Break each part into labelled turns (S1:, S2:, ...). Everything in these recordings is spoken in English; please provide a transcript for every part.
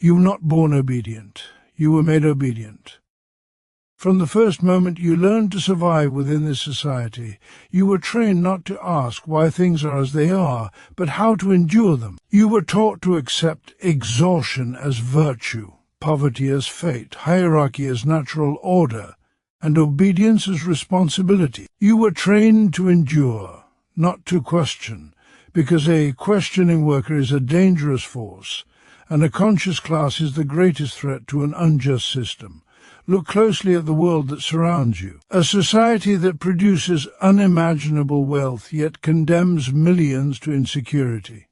S1: You were not born obedient. You were made obedient. From the first moment you learned to survive within this society, you were trained not to ask why things are as they are, but how to endure them. You were taught to accept exhaustion as virtue, poverty as fate, hierarchy as natural order, and obedience as responsibility. You were trained to endure, not to question, because a questioning worker is a dangerous force, and a conscious class is the greatest threat to an unjust system. Look closely at the world that surrounds you. A society that produces unimaginable wealth yet condemns millions to insecurity.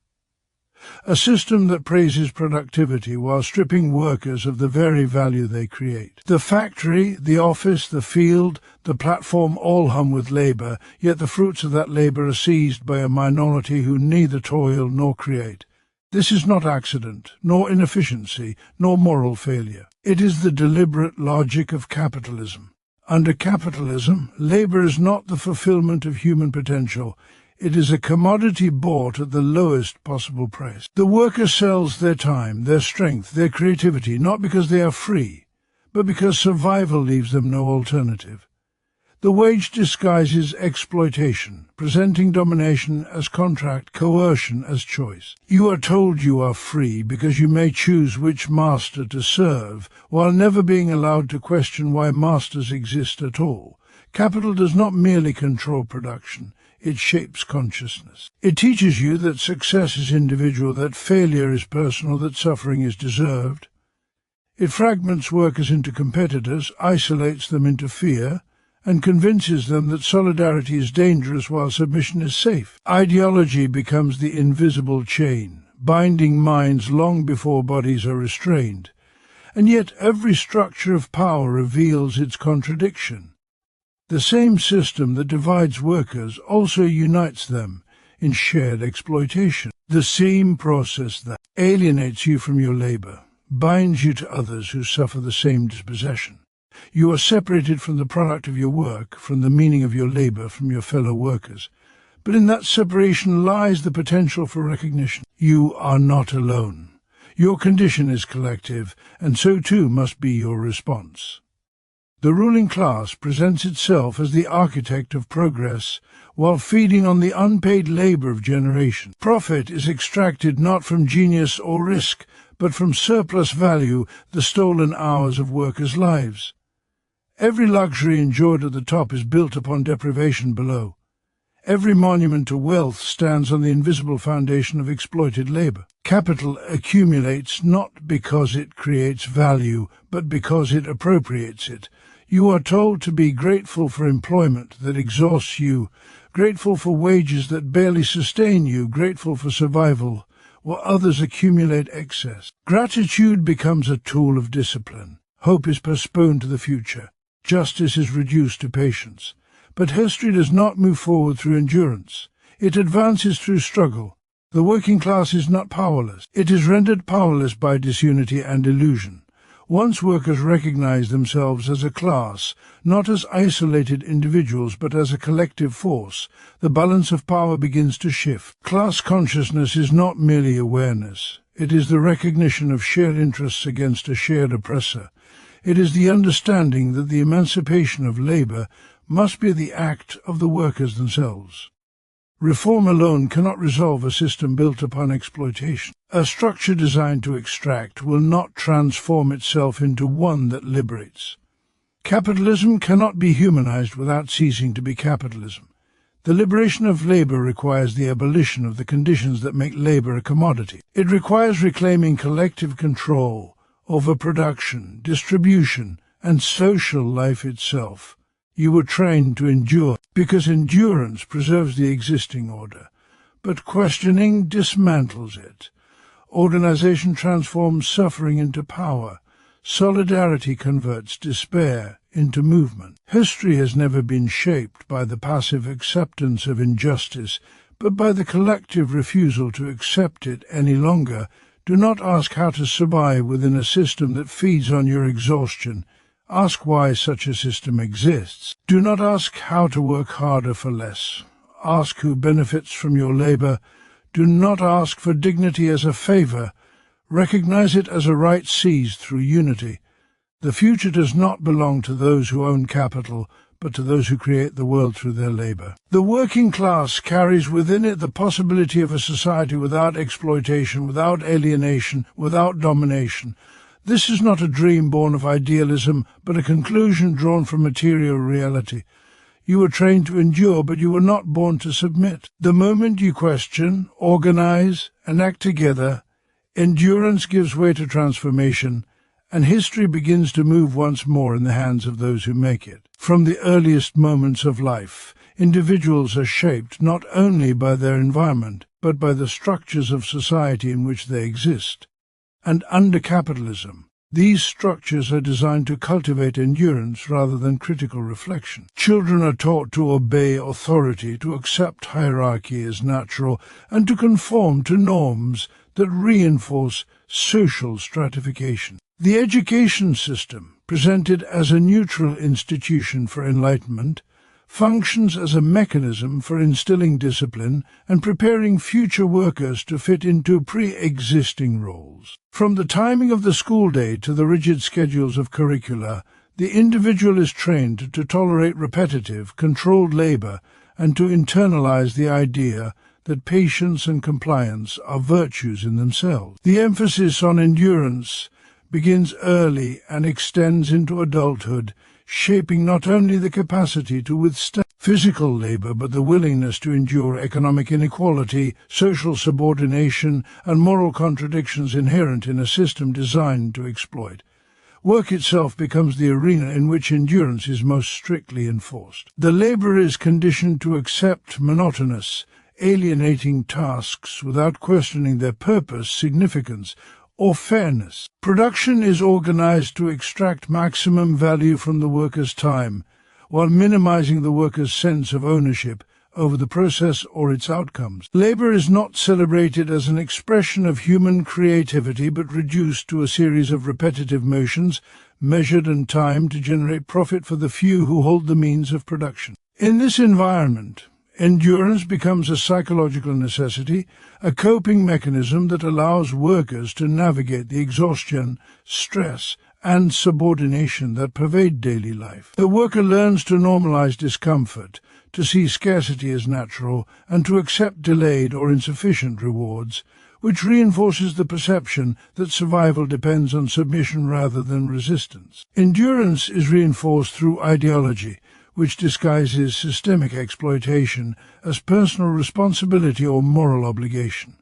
S1: A system that praises productivity while stripping workers of the very value they create. The factory, the office, the field, the platform all hum with labour, yet the fruits of that labour are seized by a minority who neither toil nor create. This is not accident, nor inefficiency, nor moral failure. It is the deliberate logic of capitalism. Under capitalism, labour is not the fulfillment of human potential. It is a commodity bought at the lowest possible price. The worker sells their time, their strength, their creativity, not because they are free, but because survival leaves them no alternative. The wage disguises exploitation, presenting domination as contract, coercion as choice. You are told you are free because you may choose which master to serve, while never being allowed to question why masters exist at all. Capital does not merely control production, it shapes consciousness. It teaches you that success is individual, that failure is personal, that suffering is deserved. It fragments workers into competitors, isolates them into fear, and convinces them that solidarity is dangerous while submission is safe. Ideology becomes the invisible chain, binding minds long before bodies are restrained. And yet every structure of power reveals its contradiction. The same system that divides workers also unites them in shared exploitation. The same process that alienates you from your labor binds you to others who suffer the same dispossession. You are separated from the product of your work, from the meaning of your labor, from your fellow workers. But in that separation lies the potential for recognition. You are not alone. Your condition is collective, and so too must be your response. The ruling class presents itself as the architect of progress, while feeding on the unpaid labor of generations. Profit is extracted not from genius or risk, but from surplus value, the stolen hours of workers' lives. Every luxury enjoyed at the top is built upon deprivation below. Every monument to wealth stands on the invisible foundation of exploited labor. Capital accumulates not because it creates value, but because it appropriates it. You are told to be grateful for employment that exhausts you, grateful for wages that barely sustain you, grateful for survival, while others accumulate excess. Gratitude becomes a tool of discipline. Hope is postponed to the future. Justice is reduced to patience. But history does not move forward through endurance. It advances through struggle. The working class is not powerless. It is rendered powerless by disunity and illusion. Once workers recognize themselves as a class, not as isolated individuals but as a collective force, the balance of power begins to shift. Class consciousness is not merely awareness. It is the recognition of shared interests against a shared oppressor. It is the understanding that the emancipation of labor must be the act of the workers themselves. Reform alone cannot resolve a system built upon exploitation. A structure designed to extract will not transform itself into one that liberates. Capitalism cannot be humanized without ceasing to be capitalism. The liberation of labor requires the abolition of the conditions that make labor a commodity. It requires reclaiming collective control over production, distribution, and social life itself. You were trained to endure, because endurance preserves the existing order, but questioning dismantles it. Organization transforms suffering into power. Solidarity converts despair into movement. History has never been shaped by the passive acceptance of injustice, but by the collective refusal to accept it any longer. Do not ask how to survive within a system that feeds on your exhaustion. Ask why such a system exists. Do not ask how to work harder for less. Ask who benefits from your labor. Do not ask for dignity as a favor. Recognize it as a right seized through unity. The future does not belong to those who own capital, but to those who create the world through their labor. The working class carries within it the possibility of a society without exploitation, without alienation, without domination. This is not a dream born of idealism, but a conclusion drawn from material reality. You were trained to endure, but you were not born to submit. The moment you question, organize, and act together, endurance gives way to transformation, and history begins to move once more in the hands of those who make it. From the earliest moments of life, individuals are shaped not only by their environment, but by the structures of society in which they exist. And under capitalism, these structures are designed to cultivate endurance rather than critical reflection. Children are taught to obey authority, to accept hierarchy as natural, and to conform to norms that reinforce social stratification. The education system, presented as a neutral institution for enlightenment, functions as a mechanism for instilling discipline and preparing future workers to fit into pre-existing roles. From the timing of the school day to the rigid schedules of curricula, the individual is trained to tolerate repetitive, controlled labor and to internalize the idea that patience and compliance are virtues in themselves. The emphasis on endurance begins early and extends into adulthood, shaping not only the capacity to withstand physical labor, but the willingness to endure economic inequality, social subordination, and moral contradictions inherent in a system designed to exploit. Work itself becomes the arena in which endurance is most strictly enforced. The laborer is conditioned to accept monotonous, alienating tasks without questioning their purpose, significance, or fairness. Production is organized to extract maximum value from the worker's time, while minimizing the worker's sense of ownership over the process or its outcomes. Labor is not celebrated as an expression of human creativity, but reduced to a series of repetitive motions, measured and timed to generate profit for the few who hold the means of production. In this environment, endurance becomes a psychological necessity, a coping mechanism that allows workers to navigate the exhaustion, stress, and subordination that pervade daily life. The worker learns to normalize discomfort, to see scarcity as natural, and to accept delayed or insufficient rewards, which reinforces the perception that survival depends on submission rather than resistance. Endurance is reinforced through ideology, which disguises systemic exploitation as personal responsibility or moral obligation.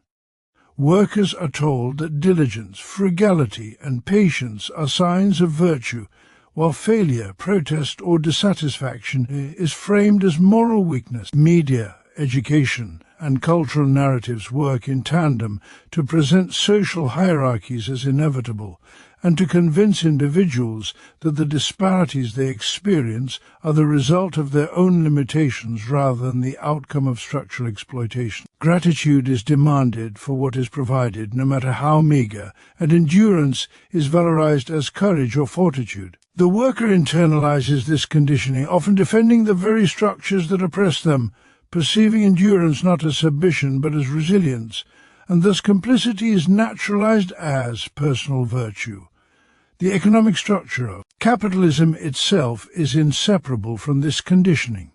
S1: Workers are told that diligence, frugality, and patience are signs of virtue, while failure, protest, or dissatisfaction is framed as moral weakness. Media, education, and cultural narratives work in tandem to present social hierarchies as inevitable, and to convince individuals that the disparities they experience are the result of their own limitations rather than the outcome of structural exploitation. Gratitude is demanded for what is provided, no matter how meager, and endurance is valorized as courage or fortitude. The worker internalizes this conditioning, often defending the very structures that oppress them, perceiving endurance not as submission but as resilience, and thus complicity is naturalized as personal virtue. The economic structure of capitalism itself is inseparable from this conditioning.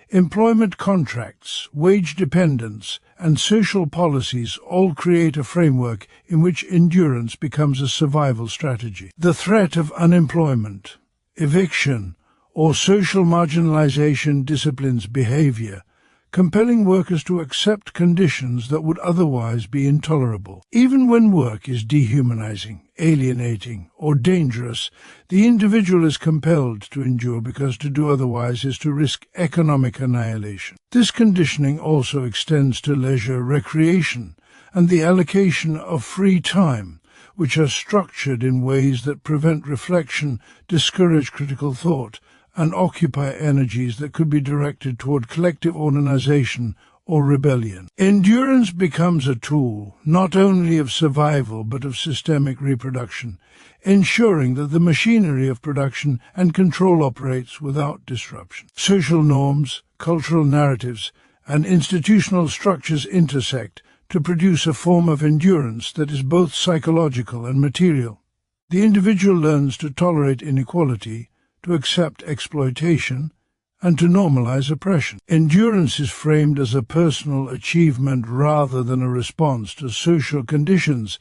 S1: Employment contracts, wage dependence, and social policies all create a framework in which endurance becomes a survival strategy. The threat of unemployment, eviction, or social marginalization disciplines behavior, compelling workers to accept conditions that would otherwise be intolerable. Even when work is dehumanizing, alienating, or dangerous, the individual is compelled to endure because to do otherwise is to risk economic annihilation. This conditioning also extends to leisure, recreation, and the allocation of free time, which are structured in ways that prevent reflection, discourage critical thought, and occupy energies that could be directed toward collective organization or rebellion. Endurance becomes a tool not only of survival but of systemic reproduction, ensuring that the machinery of production and control operates without disruption. Social norms, cultural narratives, and institutional structures intersect to produce a form of endurance that is both psychological and material. The individual learns to tolerate inequality, to accept exploitation, and to normalize oppression. Endurance is framed as a personal achievement rather than a response to social conditions,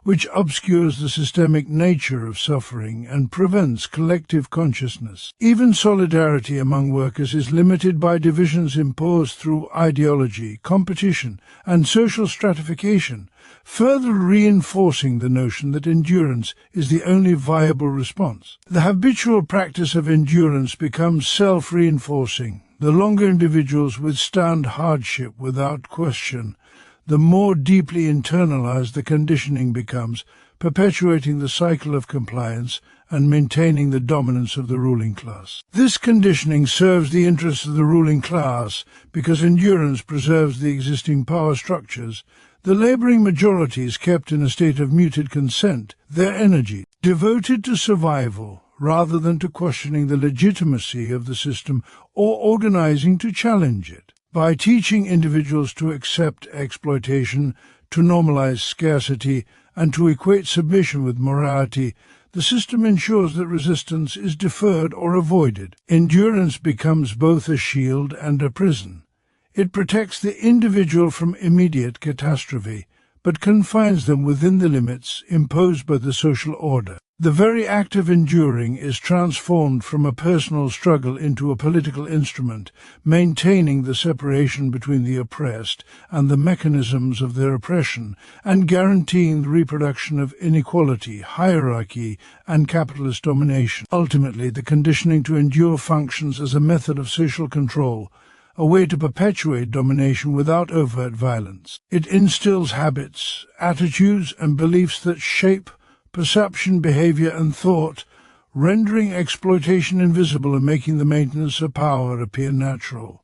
S1: which obscures the systemic nature of suffering and prevents collective consciousness. Even solidarity among workers is limited by divisions imposed through ideology, competition, and social stratification, further reinforcing the notion that endurance is the only viable response. The habitual practice of endurance becomes self-reinforcing. The longer individuals withstand hardship without question, the more deeply internalized the conditioning becomes, perpetuating the cycle of compliance and maintaining the dominance of the ruling class. This conditioning serves the interests of the ruling class because endurance preserves the existing power structures. The laboring majority is kept in a state of muted consent, their energy devoted to survival rather than to questioning the legitimacy of the system or organizing to challenge it. By teaching individuals to accept exploitation, to normalize scarcity, and to equate submission with morality, the system ensures that resistance is deferred or avoided. Endurance becomes both a shield and a prison. It protects the individual from immediate catastrophe, but confines them within the limits imposed by the social order. The very act of enduring is transformed from a personal struggle into a political instrument, maintaining the separation between the oppressed and the mechanisms of their oppression, and guaranteeing the reproduction of inequality, hierarchy, and capitalist domination. Ultimately, the conditioning to endure functions as a method of social control, a way to perpetuate domination without overt violence. It instills habits, attitudes, and beliefs that shape perception, behavior, and thought, rendering exploitation invisible and making the maintenance of power appear natural.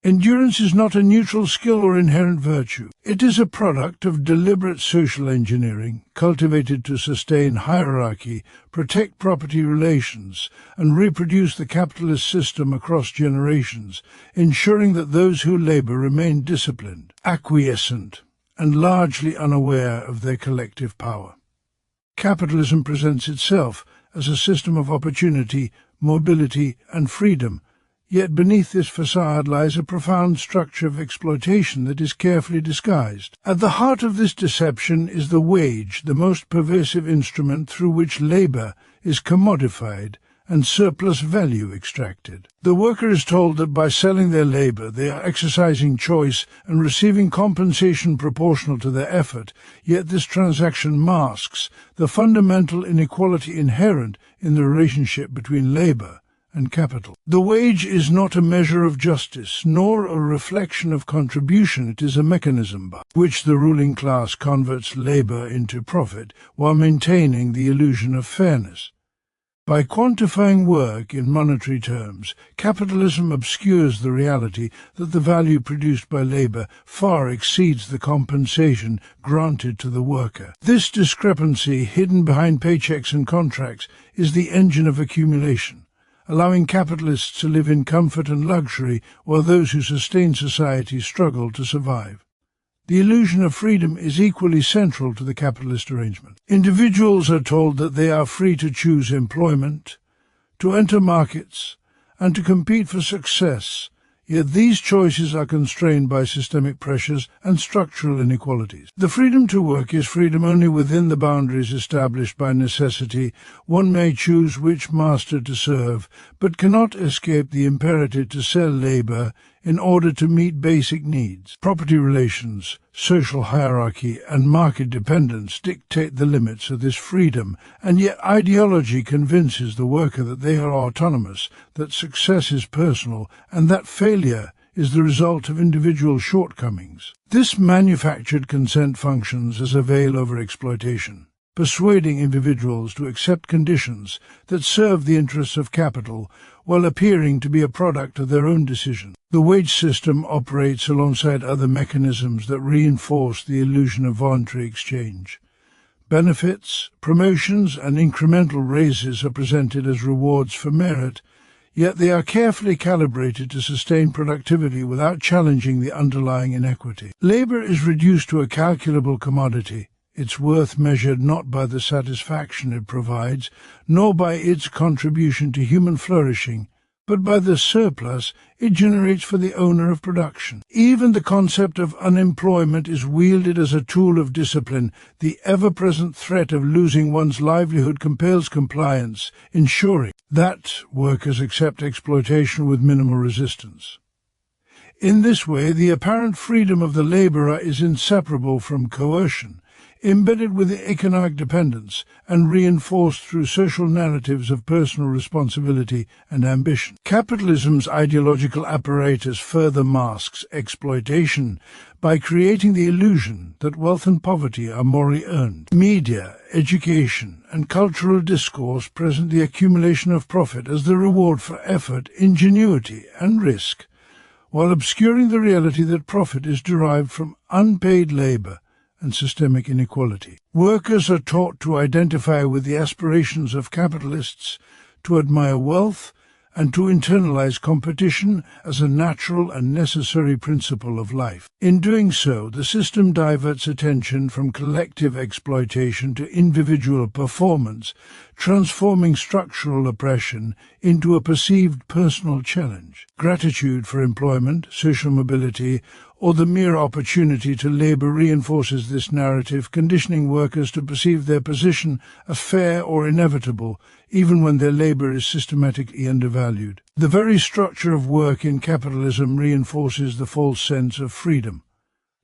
S1: Endurance is not a neutral skill or inherent virtue. It is a product of deliberate social engineering, cultivated to sustain hierarchy, protect property relations, and reproduce the capitalist system across generations, ensuring that those who labor remain disciplined, acquiescent, and largely unaware of their collective power. Capitalism presents itself as a system of opportunity, mobility, and freedom, yet beneath this facade lies a profound structure of exploitation that is carefully disguised. At the heart of this deception is the wage, the most pervasive instrument through which labor is commodified and surplus value extracted. The worker is told that by selling their labor they are exercising choice and receiving compensation proportional to their effort, yet this transaction masks the fundamental inequality inherent in the relationship between labor and capital. The wage is not a measure of justice, nor a reflection of contribution. It is a mechanism by which the ruling class converts labor into profit while maintaining the illusion of fairness. By quantifying work in monetary terms, capitalism obscures the reality that the value produced by labor far exceeds the compensation granted to the worker. This discrepancy, hidden behind paychecks and contracts, is the engine of accumulation, allowing capitalists to live in comfort and luxury while those who sustain society struggle to survive. The illusion of freedom is equally central to the capitalist arrangement. Individuals are told that they are free to choose employment, to enter markets, and to compete for success, yet these choices are constrained by systemic pressures and structural inequalities. The freedom to work is freedom only within the boundaries established by necessity. One may choose which master to serve, but cannot escape the imperative to sell labor in order to meet basic needs. Property relations, social hierarchy, and market dependence dictate the limits of this freedom, and yet ideology convinces the worker that they are autonomous, that success is personal, and that failure is the result of individual shortcomings. This manufactured consent functions as a veil over exploitation, persuading individuals to accept conditions that serve the interests of capital while appearing to be a product of their own decision. The wage system operates alongside other mechanisms that reinforce the illusion of voluntary exchange. Benefits, promotions, and incremental raises are presented as rewards for merit, yet they are carefully calibrated to sustain productivity without challenging the underlying inequity. Labor is reduced to a calculable commodity, its worth measured not by the satisfaction it provides, nor by its contribution to human flourishing, but by the surplus it generates for the owner of production. Even the concept of unemployment is wielded as a tool of discipline. The ever-present threat of losing one's livelihood compels compliance, ensuring that workers accept exploitation with minimal resistance. In this way, the apparent freedom of the laborer is inseparable from coercion, embedded within economic dependence and reinforced through social narratives of personal responsibility and ambition. Capitalism's ideological apparatus further masks exploitation by creating the illusion that wealth and poverty are morally earned. Media, education, and cultural discourse present the accumulation of profit as the reward for effort, ingenuity, and risk, while obscuring the reality that profit is derived from unpaid labor and systemic inequality. Workers are taught to identify with the aspirations of capitalists, to admire wealth, and to internalize competition as a natural and necessary principle of life. In doing so, the system diverts attention from collective exploitation to individual performance, transforming structural oppression into a perceived personal challenge. Gratitude for employment, social mobility, or the mere opportunity to labor reinforces this narrative, conditioning workers to perceive their position as fair or inevitable, even when their labor is systematically undervalued. The very structure of work in capitalism reinforces the false sense of freedom.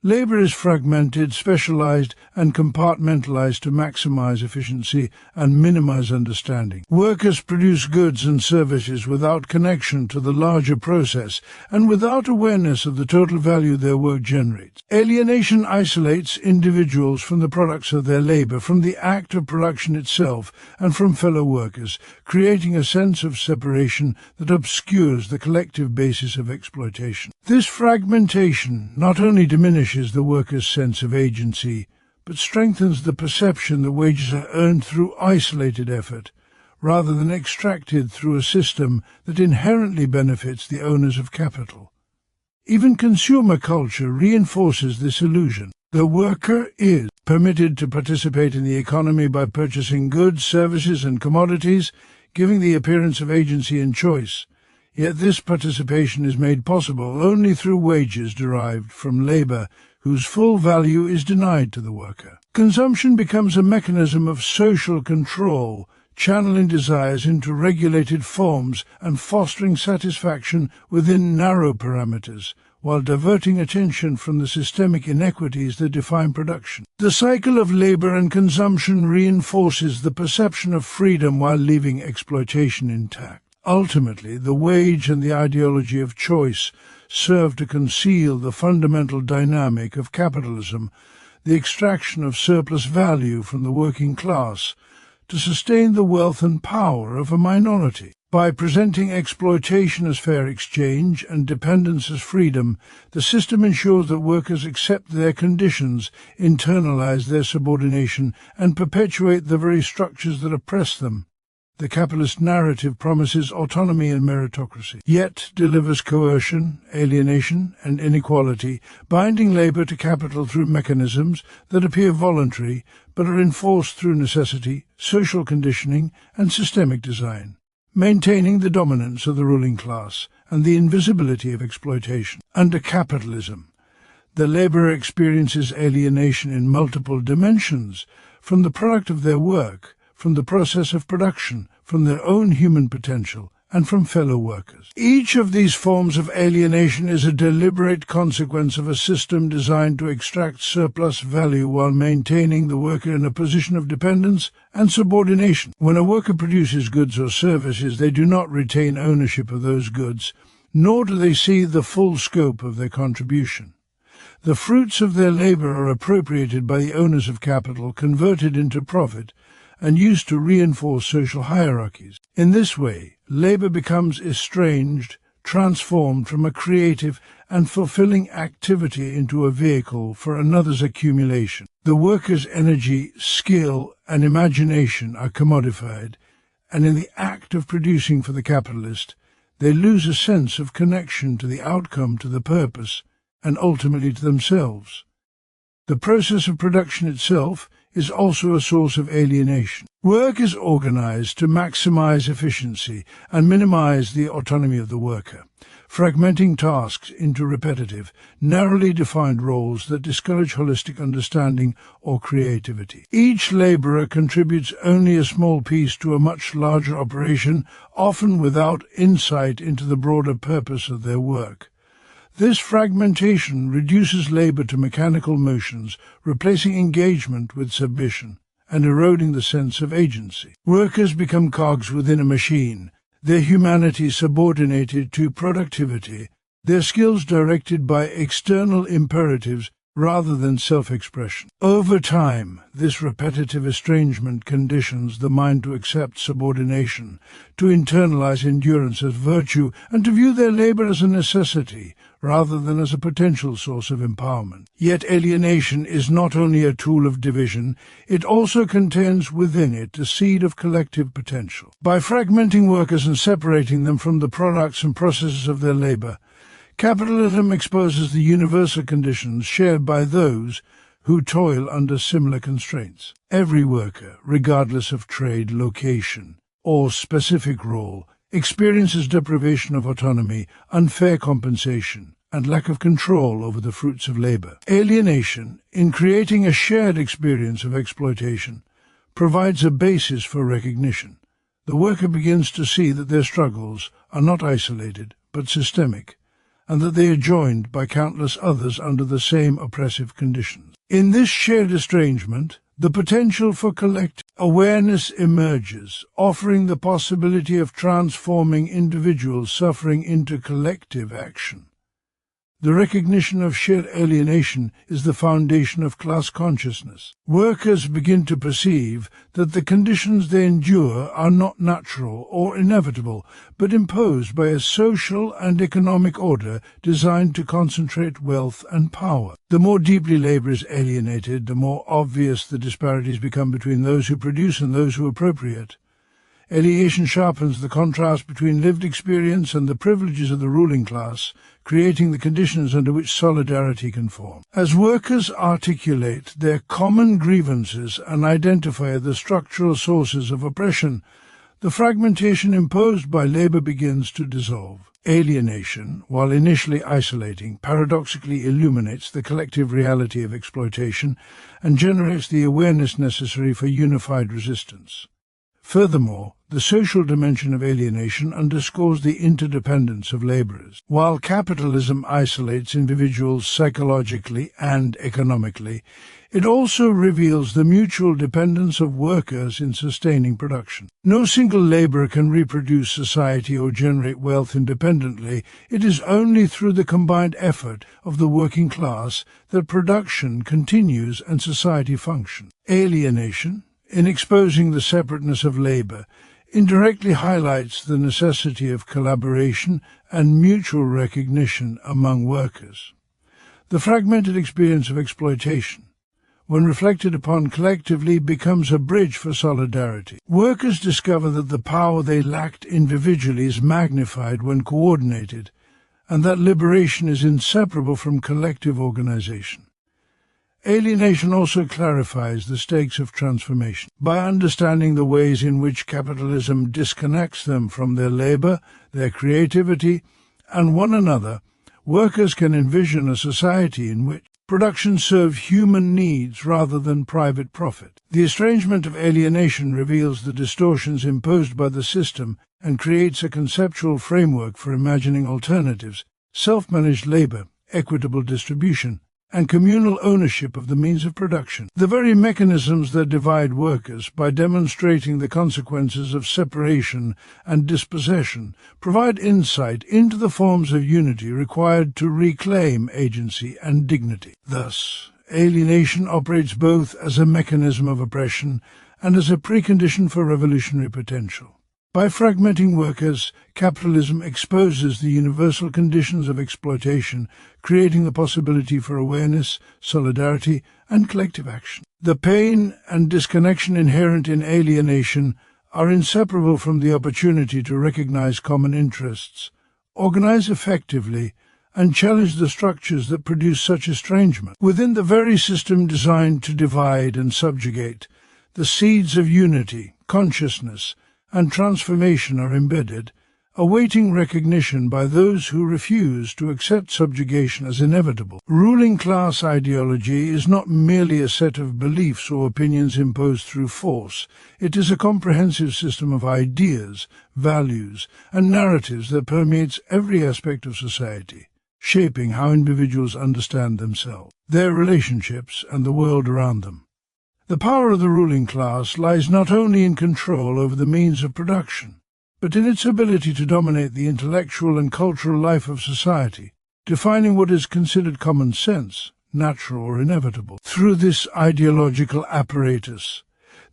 S1: Labor is fragmented, specialized, and compartmentalized to maximize efficiency and minimize understanding. Workers produce goods and services without connection to the larger process and without awareness of the total value their work generates. Alienation isolates individuals from the products of their labor, from the act of production itself, and from fellow workers, creating a sense of separation that obscures the collective basis of exploitation. This fragmentation not only diminishes the worker's sense of agency, but strengthens the perception that wages are earned through isolated effort, rather than extracted through a system that inherently benefits the owners of capital. Even consumer culture reinforces this illusion. The worker is permitted to participate in the economy by purchasing goods, services, and commodities, giving the appearance of agency and choice. Yet this participation is made possible only through wages derived from labor whose full value is denied to the worker. Consumption becomes a mechanism of social control, channeling desires into regulated forms and fostering satisfaction within narrow parameters, while diverting attention from the systemic inequities that define production. The cycle of labor and consumption reinforces the perception of freedom while leaving exploitation intact. Ultimately, the wage and the ideology of choice serve to conceal the fundamental dynamic of capitalism, the extraction of surplus value from the working class to sustain the wealth and power of a minority. By presenting exploitation as fair exchange and dependence as freedom, the system ensures that workers accept their conditions, internalize their subordination, and perpetuate the very structures that oppress them. The capitalist narrative promises autonomy and meritocracy, yet delivers coercion, alienation, and inequality, binding labor to capital through mechanisms that appear voluntary but are enforced through necessity, social conditioning, and systemic design, maintaining the dominance of the ruling class and the invisibility of exploitation. Under capitalism, the laborer experiences alienation in multiple dimensions, from the product of their work, from the process of production, from their own human potential, and from fellow workers. Each of these forms of alienation is a deliberate consequence of a system designed to extract surplus value while maintaining the worker in a position of dependence and subordination. When a worker produces goods or services, they do not retain ownership of those goods, nor do they see the full scope of their contribution. The fruits of their labor are appropriated by the owners of capital, converted into profit, and used to reinforce social hierarchies. In this way, labor becomes estranged, transformed from a creative and fulfilling activity into a vehicle for another's accumulation. The worker's energy, skill, and imagination are commodified, and in the act of producing for the capitalist, they lose a sense of connection to the outcome, to the purpose, and ultimately to themselves. The process of production itself is also a source of alienation. Work is organized to maximize efficiency and minimize the autonomy of the worker, fragmenting tasks into repetitive, narrowly defined roles that discourage holistic understanding or creativity. Each laborer contributes only a small piece to a much larger operation, often without insight into the broader purpose of their work. This fragmentation reduces labor to mechanical motions, replacing engagement with submission and eroding the sense of agency. Workers become cogs within a machine, their humanity subordinated to productivity, their skills directed by external imperatives rather than self-expression. Over time, this repetitive estrangement conditions the mind to accept subordination, to internalize endurance as virtue, and to view their labor as a necessity rather than as a potential source of empowerment. Yet alienation is not only a tool of division, it also contains within it the seed of collective potential. By fragmenting workers and separating them from the products and processes of their labor, capitalism exposes the universal conditions shared by those who toil under similar constraints. Every worker, regardless of trade, location, or specific role, experiences deprivation of autonomy, unfair compensation, and lack of control over the fruits of labor. Alienation, in creating a shared experience of exploitation, provides a basis for recognition. The worker begins to see that their struggles are not isolated, but systemic, and that they are joined by countless others under the same oppressive conditions. In this shared estrangement, the potential for collective awareness emerges, offering the possibility of transforming individual suffering into collective action. The recognition of shared alienation is the foundation of class consciousness. Workers begin to perceive that the conditions they endure are not natural or inevitable, but imposed by a social and economic order designed to concentrate wealth and power. The more deeply labor is alienated, the more obvious the disparities become between those who produce and those who appropriate. Alienation sharpens the contrast between lived experience and the privileges of the ruling class, creating the conditions under which solidarity can form. As workers articulate their common grievances and identify the structural sources of oppression, the fragmentation imposed by labor begins to dissolve. Alienation, while initially isolating, paradoxically illuminates the collective reality of exploitation and generates the awareness necessary for unified resistance. Furthermore, the social dimension of alienation underscores the interdependence of laborers. While capitalism isolates individuals psychologically and economically, it also reveals the mutual dependence of workers in sustaining production. No single laborer can reproduce society or generate wealth independently. It is only through the combined effort of the working class that production continues and society functions. Alienation, in exposing the separateness of labor, indirectly highlights the necessity of collaboration and mutual recognition among workers. The fragmented experience of exploitation, when reflected upon collectively, becomes a bridge for solidarity. Workers discover that the power they lacked individually is magnified when coordinated, and that liberation is inseparable from collective organization. Alienation also clarifies the stakes of transformation. By understanding the ways in which capitalism disconnects them from their labor, their creativity, and one another, workers can envision a society in which production serves human needs rather than private profit. The estrangement of alienation reveals the distortions imposed by the system and creates a conceptual framework for imagining alternatives: self-managed labor, equitable distribution, and communal ownership of the means of production. The very mechanisms that divide workers, by demonstrating the consequences of separation and dispossession, provide insight into the forms of unity required to reclaim agency and dignity. Thus, alienation operates both as a mechanism of oppression and as a precondition for revolutionary potential. By fragmenting workers, capitalism exposes the universal conditions of exploitation, creating the possibility for awareness, solidarity, and collective action. The pain and disconnection inherent in alienation are inseparable from the opportunity to recognize common interests, organize effectively, and challenge the structures that produce such estrangement. Within the very system designed to divide and subjugate, the seeds of unity, consciousness, and transformation are embedded, awaiting recognition by those who refuse to accept subjugation as inevitable. Ruling class ideology is not merely a set of beliefs or opinions imposed through force. It is a comprehensive system of ideas, values, and narratives that permeates every aspect of society, shaping how individuals understand themselves, their relationships, and the world around them. The power of the ruling class lies not only in control over the means of production, but in its ability to dominate the intellectual and cultural life of society, defining what is considered common sense, natural or inevitable. Through this ideological apparatus,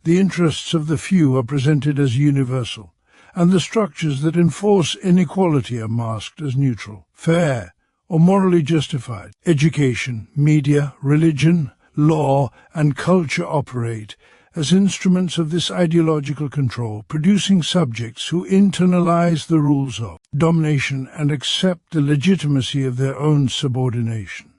S1: the interests of the few are presented as universal, and the structures that enforce inequality are masked as neutral, fair, or morally justified. Education, media, religion, law, and culture operate as instruments of this ideological control, producing subjects who internalize the rules of domination and accept the legitimacy of their own subordination.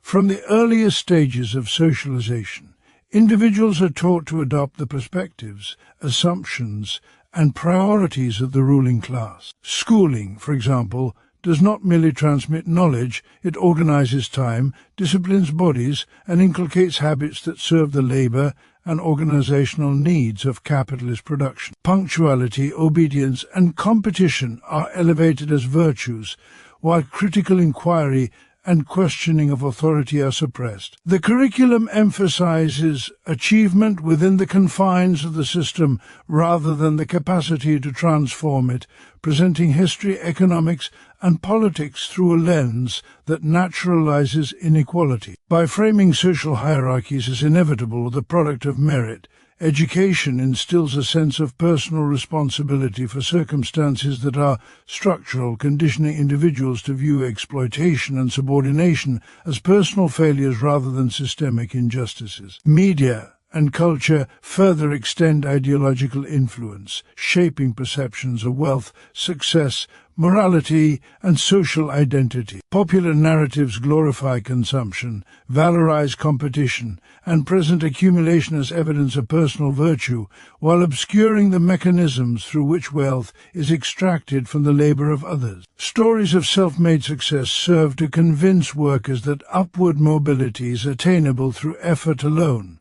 S1: From the earliest stages of socialization, individuals are taught to adopt the perspectives, assumptions, and priorities of the ruling class. Schooling, for example, does not merely transmit knowledge, it organizes time, disciplines bodies, and inculcates habits that serve the labor and organizational needs of capitalist production. Punctuality, obedience, and competition are elevated as virtues, while critical inquiry and questioning of authority are suppressed. The curriculum emphasizes achievement within the confines of the system rather than the capacity to transform it, presenting history, economics, and politics through a lens that naturalizes inequality. By framing social hierarchies as inevitable or the product of merit, education instills a sense of personal responsibility for circumstances that are structural, conditioning individuals to view exploitation and subordination as personal failures rather than systemic injustices. Media and culture further extend ideological influence, shaping perceptions of wealth, success, morality, and social identity. Popular narratives glorify consumption, valorize competition, and present accumulation as evidence of personal virtue, while obscuring the mechanisms through which wealth is extracted from the labor of others. Stories of self-made success serve to convince workers that upward mobility is attainable through effort alone,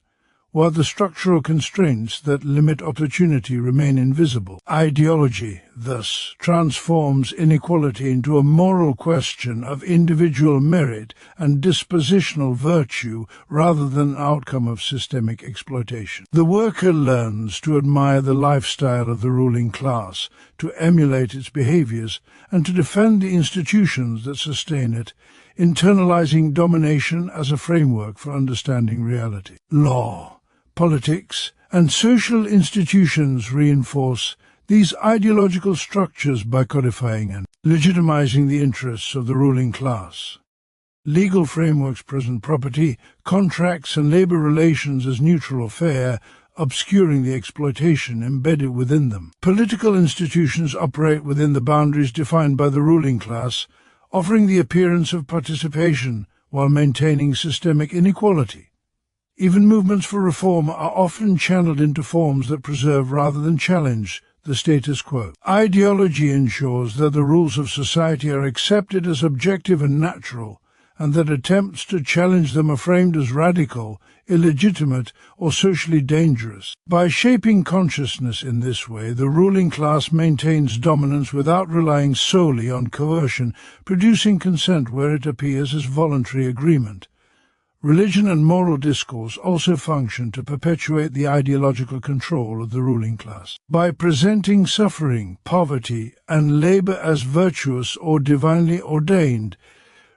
S1: while the structural constraints that limit opportunity remain invisible. Ideology, thus, transforms inequality into a moral question of individual merit and dispositional virtue rather than an outcome of systemic exploitation. The worker learns to admire the lifestyle of the ruling class, to emulate its behaviors, and to defend the institutions that sustain it, internalizing domination as a framework for understanding reality. Law, politics, and social institutions reinforce these ideological structures by codifying and legitimizing the interests of the ruling class. Legal frameworks present property, contracts, and labor relations as neutral or fair, obscuring the exploitation embedded within them. Political institutions operate within the boundaries defined by the ruling class, offering the appearance of participation while maintaining systemic inequality. Even movements for reform are often channeled into forms that preserve rather than challenge the status quo. Ideology ensures that the rules of society are accepted as objective and natural, and that attempts to challenge them are framed as radical, illegitimate, or socially dangerous. By shaping consciousness in this way, the ruling class maintains dominance without relying solely on coercion, producing consent where it appears as voluntary agreement. Religion and moral discourse also function to perpetuate the ideological control of the ruling class. By presenting suffering, poverty, and labor as virtuous or divinely ordained,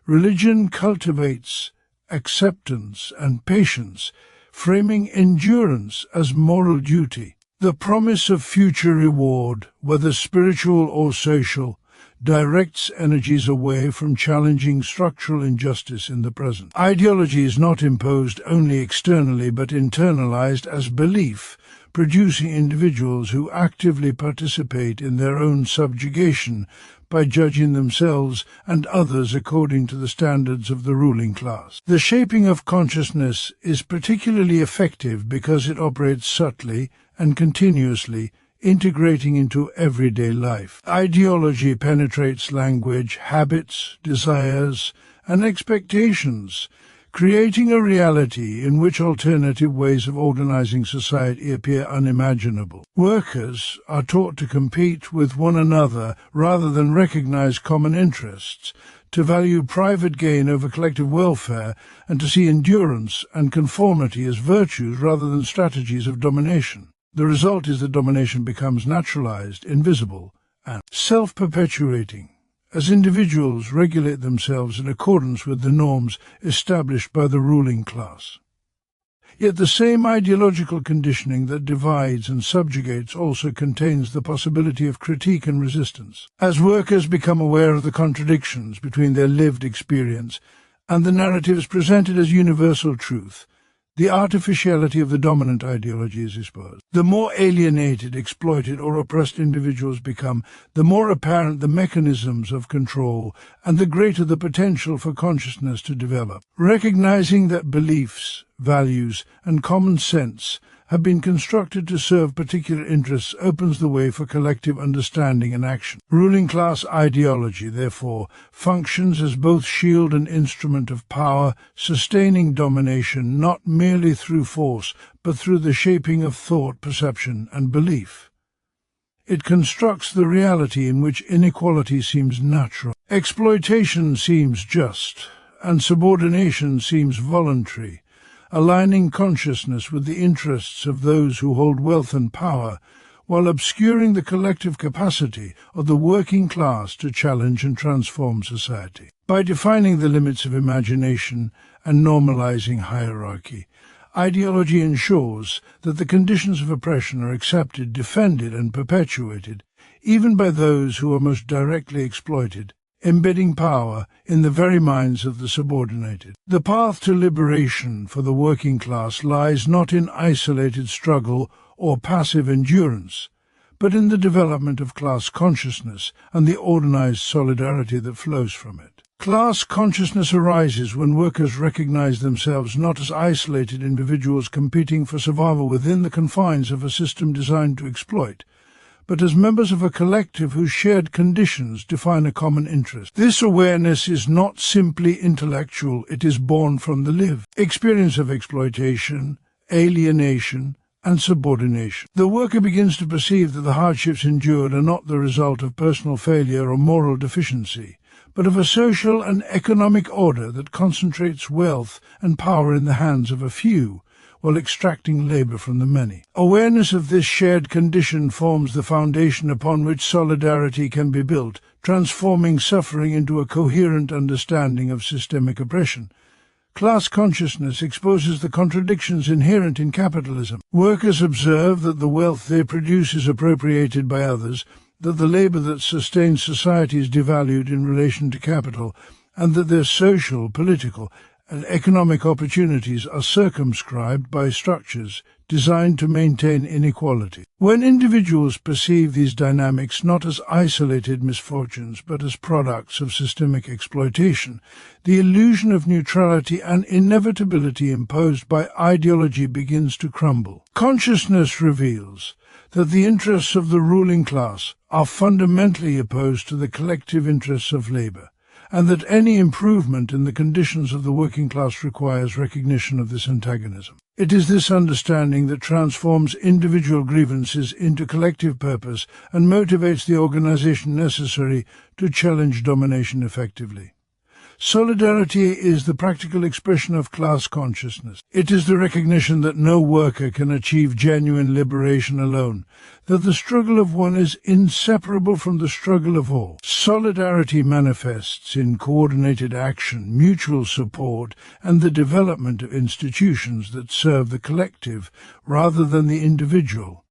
S1: religion cultivates acceptance and patience, framing endurance as moral duty. The promise of future reward, whether spiritual or social, directs energies away from challenging structural injustice in the present. Ideology is not imposed only externally but internalized as belief, producing individuals who actively participate in their own subjugation by judging themselves and others according to the standards of the ruling class. The shaping of consciousness is particularly effective because it operates subtly and continuously, integrating into everyday life. Ideology penetrates language, habits, desires, and expectations, creating a reality in which alternative ways of organizing society appear unimaginable. Workers are taught to compete with one another rather than recognize common interests, to value private gain over collective welfare, and to see endurance and conformity as virtues rather than strategies of domination. The result is that domination becomes naturalized, invisible, and self-perpetuating, as individuals regulate themselves in accordance with the norms established by the ruling class. Yet the same ideological conditioning that divides and subjugates also contains the possibility of critique and resistance. As workers become aware of the contradictions between their lived experience and the narratives presented as universal truth, the artificiality of the dominant ideology is exposed. The more alienated, exploited, or oppressed individuals become, the more apparent the mechanisms of control and the greater the potential for consciousness to develop. Recognizing that beliefs, values, and common sense have been constructed to serve particular interests opens the way for collective understanding and action. Ruling class ideology, therefore, functions as both shield and instrument of power, sustaining domination not merely through force, but through the shaping of thought, perception, and belief. It constructs the reality in which inequality seems natural, exploitation seems just, and subordination seems voluntary, aligning consciousness with the interests of those who hold wealth and power, while obscuring the collective capacity of the working class to challenge and transform society. By defining the limits of imagination and normalizing hierarchy, ideology ensures that the conditions of oppression are accepted, defended, and perpetuated, even by those who are most directly exploited, embedding power in the very minds of the subordinated. The path to liberation for the working class lies not in isolated struggle or passive endurance, but in the development of class consciousness and the organized solidarity that flows from it. Class consciousness arises when workers recognize themselves not as isolated individuals competing for survival within the confines of a system designed to exploit, but as members of a collective whose shared conditions define a common interest. This awareness is not simply intellectual, it is born from the lived experience of exploitation, alienation, and subordination. The worker begins to perceive that the hardships endured are not the result of personal failure or moral deficiency, but of a social and economic order that concentrates wealth and power in the hands of a few, while extracting labor from the many. Awareness of this shared condition forms the foundation upon which solidarity can be built, transforming suffering into a coherent understanding of systemic oppression. Class consciousness exposes the contradictions inherent in capitalism. Workers observe that the wealth they produce is appropriated by others, that the labor that sustains society is devalued in relation to capital, and that their social, political, and economic opportunities are circumscribed by structures designed to maintain inequality. When individuals perceive these dynamics not as isolated misfortunes but as products of systemic exploitation, the illusion of neutrality and inevitability imposed by ideology begins to crumble. Consciousness reveals that the interests of the ruling class are fundamentally opposed to the collective interests of labor, and that any improvement in the conditions of the working class requires recognition of this antagonism. It is this understanding that transforms individual grievances into collective purpose and motivates the organization necessary to challenge domination effectively. Solidarity is the practical expression of class consciousness. It is the recognition that no worker can achieve genuine liberation alone, that the struggle of one is inseparable from the struggle of all. Solidarity manifests in coordinated action, mutual support, and the development of institutions that serve the collective rather than the individual.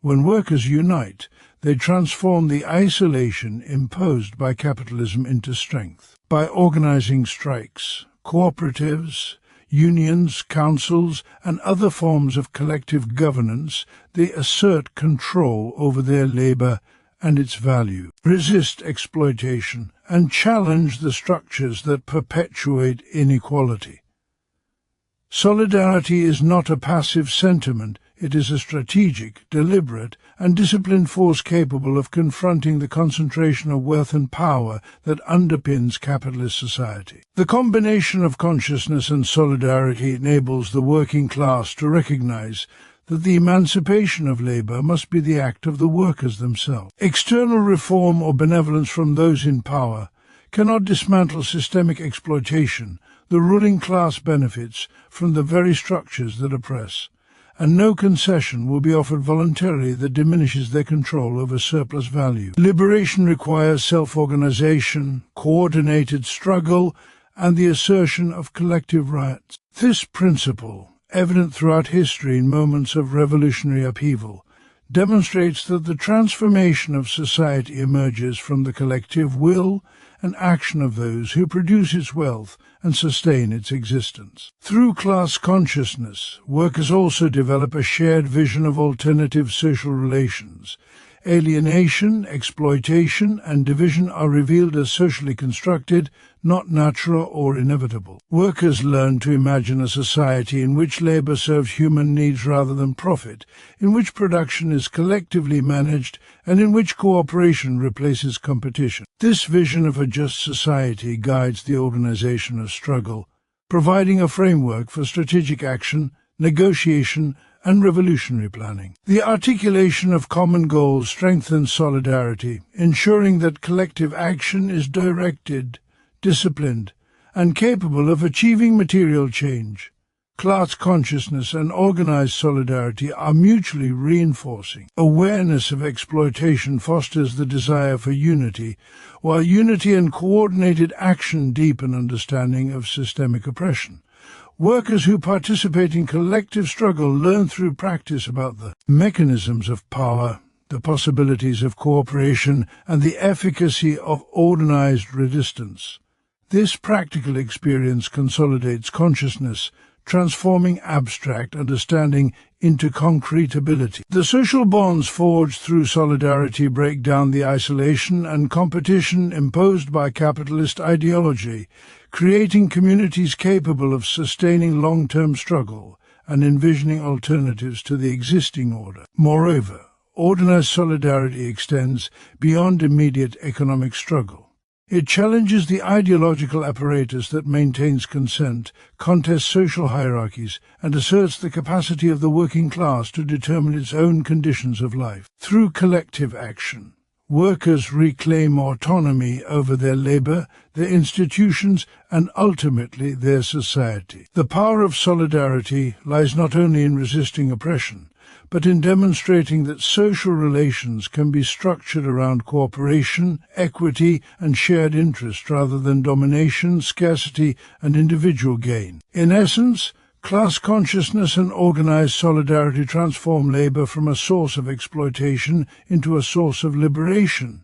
S1: When workers unite, they transform the isolation imposed by capitalism into strength. By organizing strikes, cooperatives, unions, councils, and other forms of collective governance, they assert control over their labor and its value, resist exploitation, and challenge the structures that perpetuate inequality. Solidarity is not a passive sentiment, it is a strategic, deliberate, and disciplined force capable of confronting the concentration of wealth and power that underpins capitalist society. The combination of consciousness and solidarity enables the working class to recognize that the emancipation of labor must be the act of the workers themselves. External reform or benevolence from those in power cannot dismantle systemic exploitation. The ruling class benefits from the very structures that oppress, and no concession will be offered voluntarily that diminishes their control over surplus value. Liberation requires self-organization, coordinated struggle, and the assertion of collective rights. This principle, evident throughout history in moments of revolutionary upheaval, demonstrates that the transformation of society emerges from the collective will and action of those who produce its wealth and sustain its existence. Through class consciousness, workers also develop a shared vision of alternative social relations. Alienation, exploitation, and division are revealed as socially constructed, not natural or inevitable. Workers learn to imagine a society in which labor serves human needs rather than profit, in which production is collectively managed, and in which cooperation replaces competition. This vision of a just society guides the organization of struggle, providing a framework for strategic action, negotiation, and revolutionary planning. The articulation of common goals strengthens solidarity, ensuring that collective action is directed, disciplined, and capable of achieving material change. Class consciousness and organized solidarity are mutually reinforcing. Awareness of exploitation fosters the desire for unity, while unity and coordinated action deepen understanding of systemic oppression. Workers who participate in collective struggle learn through practice about the mechanisms of power, the possibilities of cooperation, and the efficacy of organized resistance. This practical experience consolidates consciousness, transforming abstract understanding into concrete ability. The social bonds forged through solidarity break down the isolation and competition imposed by capitalist ideology, creating communities capable of sustaining long-term struggle and envisioning alternatives to the existing order. Moreover, organized solidarity extends beyond immediate economic struggle. It challenges the ideological apparatus that maintains consent, contests social hierarchies, and asserts the capacity of the working class to determine its own conditions of life. Through collective action, workers reclaim autonomy over their labor, their institutions, and ultimately their society. The power of solidarity lies not only in resisting oppression, but in demonstrating that social relations can be structured around cooperation, equity, and shared interest rather than domination, scarcity, and individual gain. In essence, class consciousness and organized solidarity transform labor from a source of exploitation into a source of liberation.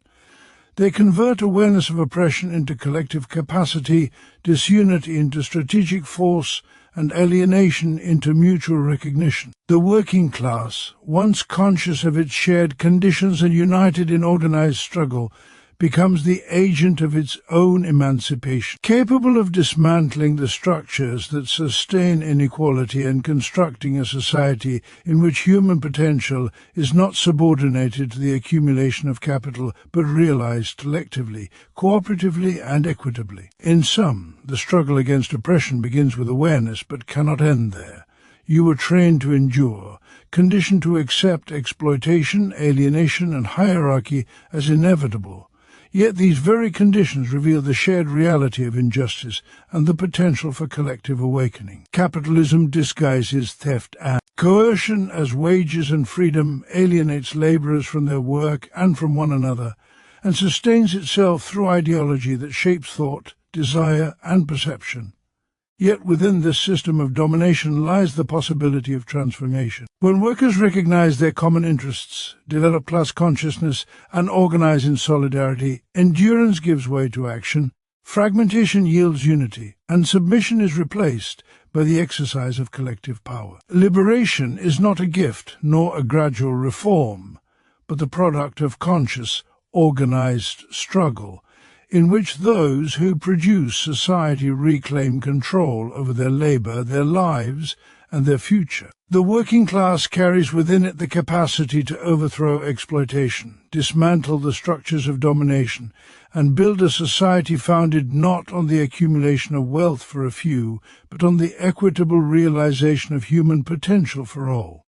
S1: They convert awareness of oppression into collective capacity, disunity into strategic force, and alienation into mutual recognition. The working class, once conscious of its shared conditions and united in organized struggle, becomes the agent of its own emancipation, capable of dismantling the structures that sustain inequality and constructing a society in which human potential is not subordinated to the accumulation of capital but realized collectively, cooperatively, and equitably. In sum, the struggle against oppression begins with awareness but cannot end there. You were trained to endure, conditioned to accept exploitation, alienation, and hierarchy as inevitable. Yet these very conditions reveal the shared reality of injustice and the potential for collective awakening. Capitalism disguises theft and coercion as wages and freedom, alienates laborers from their work and from one another, and sustains itself through ideology that shapes thought, desire, and perception. Yet within this system of domination lies the possibility of transformation. When workers recognize their common interests, develop class consciousness, and organize in solidarity, endurance gives way to action, Fragmentation yields unity, and submission is replaced by the exercise of collective power. Liberation is not a gift nor a gradual reform, but the product of conscious, organized struggle, in which those who produce society reclaim control over their labor, their lives, and their future. The working class carries within it the capacity to overthrow exploitation, dismantle the structures of domination, and build a society founded not on the accumulation of wealth for a few, but on the equitable realization of human potential for all.